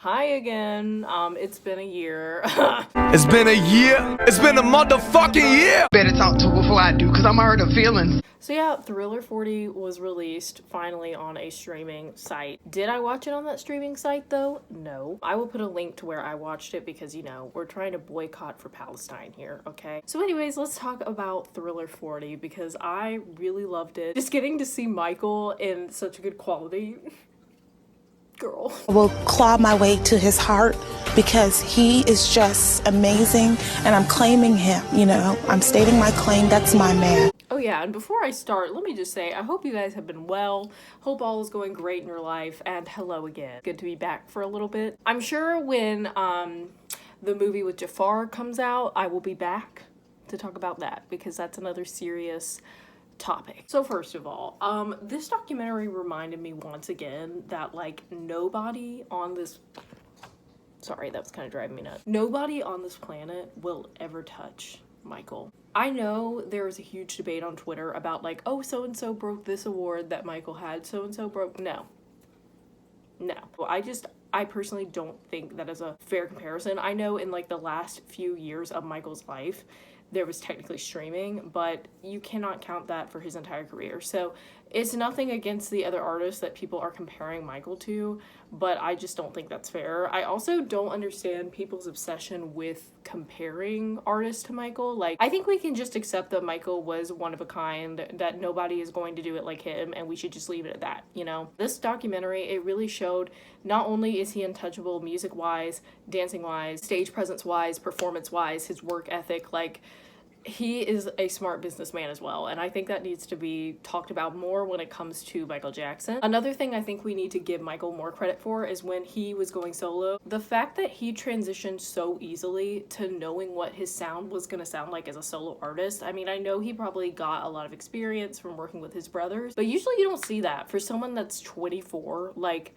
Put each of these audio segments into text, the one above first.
Hi again. It's been a year. It's been a year. It's been a motherfucking year. Better talk to her before I do, because I'm hurt her feelings. So yeah, Thriller 40 was released finally on a streaming site. Did I watch it on that streaming site though? No. I will put a link to where I watched it because, you know, we're trying to boycott for Palestine here, okay? So anyways, let's talk about Thriller 40 because I really loved it. Just getting to see Michael in such good quality. Girl. I will claw my way to his heart because he is just amazing and I'm claiming him, you know. I'm stating my claim, that's my man. Oh yeah, and before I start, let me just say, I hope you guys have been well, hope all is going great in your life, and hello again. Good to be back for a little bit. I'm sure when the movie with Jafar comes out, I will be back to talk about that because that's another serious topic. So first of all, this documentary reminded me once again that like nobody on this, sorry, that was kind of driving me nuts. Nobody on this planet will ever touch Michael. I know there's a huge debate on Twitter about like, oh, so-and-so broke this award that Michael had, so-and-so broke, no. I personally don't think that is a fair comparison. I know in like the last few years of Michael's life, there was technically streaming, but you cannot count that for his entire career. So it's nothing against the other artists that people are comparing Michael to, but I just don't think that's fair. I also don't understand people's obsession with comparing artists to Michael. Like, I think we can just accept that Michael was one of a kind, that nobody is going to do it like him, and we should just leave it at that, you know? This documentary, it really showed not only is he untouchable music-wise, dancing-wise, stage presence-wise, performance-wise, his work ethic, like, he is a smart businessman as well, and I think that needs to be talked about more when it comes to Michael Jackson. Another thing I think we need to give Michael more credit for is when he was going solo. The fact that he transitioned so easily to knowing what his sound was going to sound like as a solo artist. I mean, I know he probably got a lot of experience from working with his brothers, but usually you don't see that. For someone that's 24, like,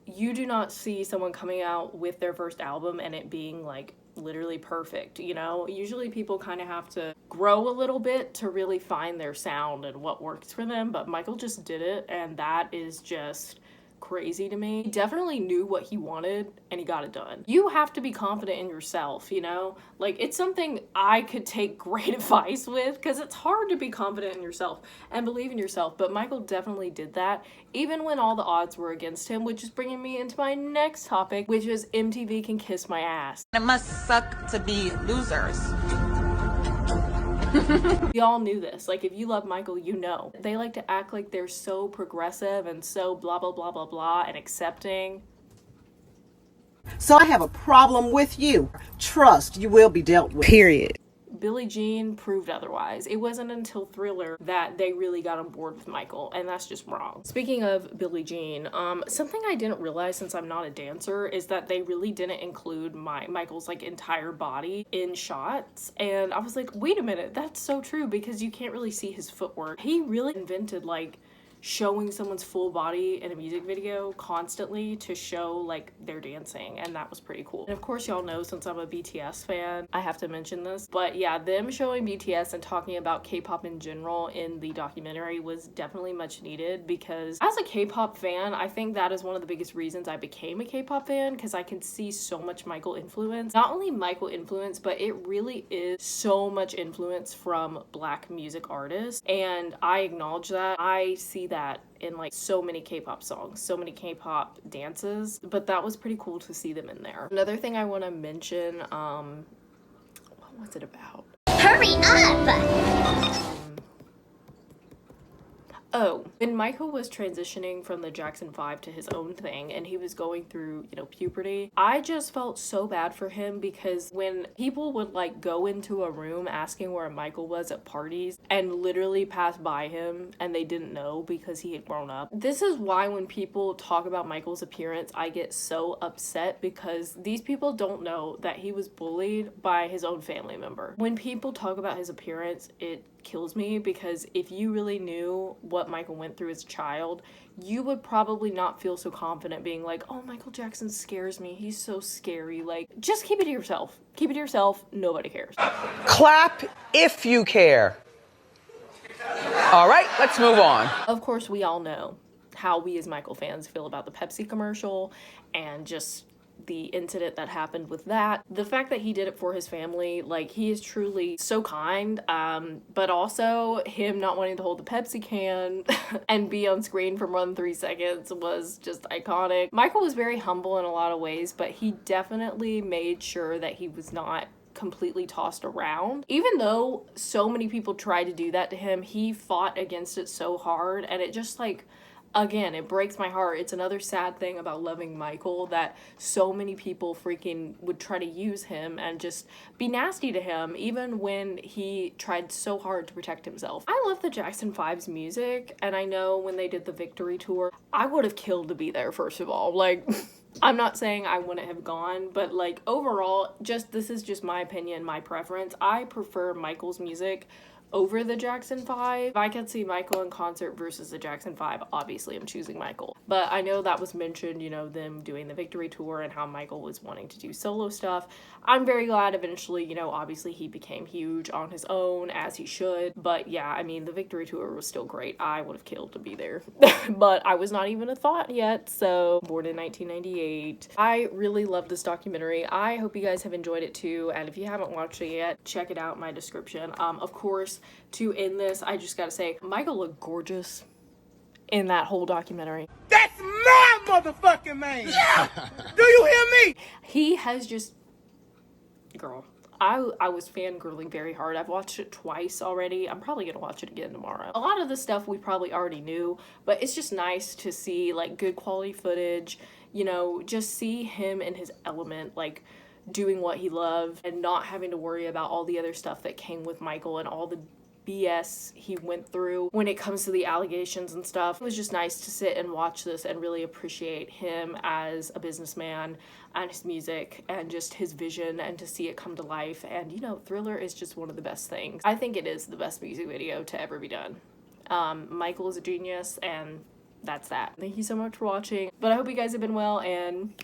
you do not see someone coming out with their first album and it being like literally perfect, you know? Usually people kind of have to grow a little bit to really find their sound and what works for them, but Michael just did it, and that is just crazy to me. He definitely knew what he wanted and he got it done. You have to be confident in yourself, you know? Like, it's something I could take great advice with because it's hard to be confident in yourself and believe in yourself, but Michael definitely did that even when all the odds were against him, which is bringing me into my next topic, which is MTV Can Kiss My Ass. It must suck to be losers. We all knew this. Like, if you love Michael, you know. They like to act like they're so progressive and so blah, blah, blah, blah, blah, and accepting. So I have a problem with you. Trust you will be dealt with. Period. Billie Jean proved otherwise. It wasn't until Thriller that they really got on board with Michael, and that's just wrong. Speaking of Billie Jean, something I didn't realize since I'm not a dancer is that they really didn't include Michael's like entire body in shots, and I was like, wait a minute, that's so true because you can't really see his footwork. He really invented like showing someone's full body in a music video constantly to show like their dancing, and that was pretty cool. And of course y'all know, since I'm a BTS fan, I have to mention this, but yeah, them showing BTS and talking about K-pop in general in the documentary was definitely much needed because as a K-pop fan, I think that is one of the biggest reasons I became a K-pop fan, because I can see so much Michael influence. Not only Michael influence, but it really is so much influence from Black music artists, and I acknowledge that. I see that in like so many K-pop songs, so many K-pop dances, but that was pretty cool to see them in there. Another thing I want to mention, what was it about? Hurry up! Oh, when Michael was transitioning from the Jackson 5 to his own thing and he was going through, you know, puberty, I just felt so bad for him because when people would like go into a room asking where Michael was at parties and literally pass by him and they didn't know because he had grown up. This is why when people talk about Michael's appearance, I get so upset because these people don't know that he was bullied by his own family member. When people talk about his appearance, it kills me because if you really knew what Michael went through as a child, you would probably not feel so confident being like, oh, Michael Jackson scares me, he's so scary. Like, just keep it to yourself. Keep it to yourself. Nobody cares. Clap if you care. All right, let's move on. Of course, we all know how we as Michael fans feel about the Pepsi commercial and just the incident that happened with that. The fact that he did it for his family, like, he is truly so kind, but also him not wanting to hold the Pepsi can and be on screen for more than 3 seconds was just iconic. Michael was very humble in a lot of ways, but he definitely made sure that he was not completely tossed around. Even though so many people tried to do that to him, he fought against it so hard, and it just, like, again, it breaks my heart. It's another sad thing about loving Michael, that so many people freaking would try to use him and just be nasty to him, even when he tried so hard to protect himself. I love the Jackson 5's music, and I know when they did the Victory Tour, I would have killed to be there, first of all. Like, I'm not saying I wouldn't have gone, but, like, overall, this is just my opinion, my preference. I prefer Michael's music over the Jackson 5. If I could see Michael in concert versus the Jackson 5, obviously I'm choosing Michael. But I know that was mentioned, you know, them doing the Victory Tour and how Michael was wanting to do solo stuff. I'm very glad eventually, you know, obviously he became huge on his own, as he should. But yeah, I mean, the Victory Tour was still great. I would have killed to be there. But I was not even a thought yet, so born in 1998. I really love this documentary. I hope you guys have enjoyed it too, and if you haven't watched it yet, check it out in my description. Of course, to end this, I just gotta say, Michael looked gorgeous in that whole documentary. That's my motherfucking man! Yeah! Do you hear me? He has just... Girl, I was fangirling very hard. I've watched it twice already. I'm probably gonna watch it again tomorrow. A lot of the stuff we probably already knew, but it's just nice to see, like, good quality footage, you know, just see him in his element, like, doing what he loved and not having to worry about all the other stuff that came with Michael and all the BS he went through when it comes to the allegations and stuff. It was just nice to sit and watch this and really appreciate him as a businessman and his music and just his vision, and to see it come to life. And, you know, Thriller is just one of the best things. I think it is the best music video to ever be done. Michael is a genius, and that's that. Thank you so much for watching, but I hope you guys have been well, and